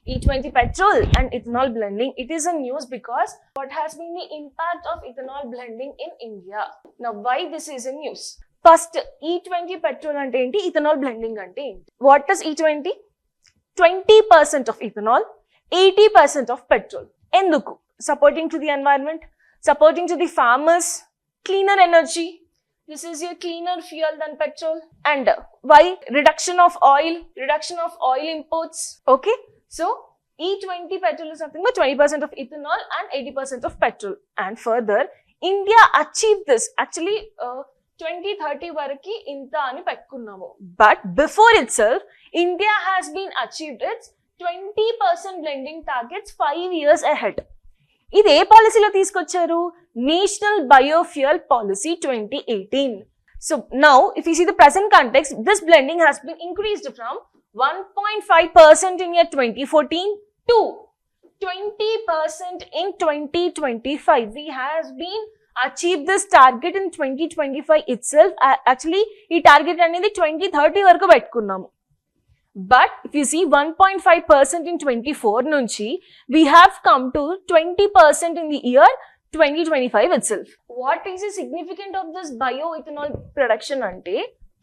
E20 petrol and ethanol blending. It is a news because what has been the impact of ethanol blending in India? Now, why this is a news? First, E20 petrol ante enti, ethanol blending ante enti. What does E20? 20% of ethanol, 80% of petrol. Enduku? Supporting to the environment, supporting to the farmers, cleaner energy. This is your cleaner fuel than petrol. And why? Reduction of oil imports. Okay. So, E20 petrol is nothing but 20% of ethanol and 80% of petrol. And further, India achieved this. Actually, 2030 varaki inta ani pettukunnamu. But before itself, India has been achieved its 20% blending targets 5 years ahead. ఇది ఏ పాలసీలో తీసుకొచ్చారు? National biofuel policy 2018. So now, if you see the present context, this blending has been increased from 1.5% in year 2014 to 20% in 2025. We has been achieved this target in 2025 itself. Actually, ఈ target అనేది 2030 వరకు పెట్టుకున్నాము. But if you see 1.5% in 24 nunchi, we have come to 20% in the year 2025 itself. What is the significance of this bioethanol production ante?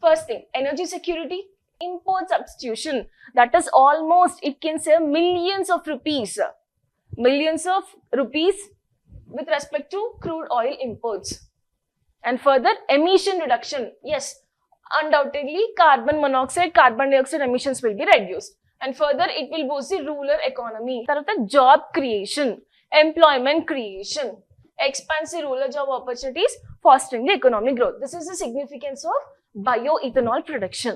First thing, energy security, import substitution. That is almost, it can save millions of rupees with respect to crude oil imports. And further, emission reduction. Yes, undoubtedly carbon monoxide, carbon dioxide emissions will be reduced. And further, it will boost the rural economy. Tarvata job creation, employment creation, expands the rural job opportunities, fostering the economic growth. This is the significance of bioethanol production.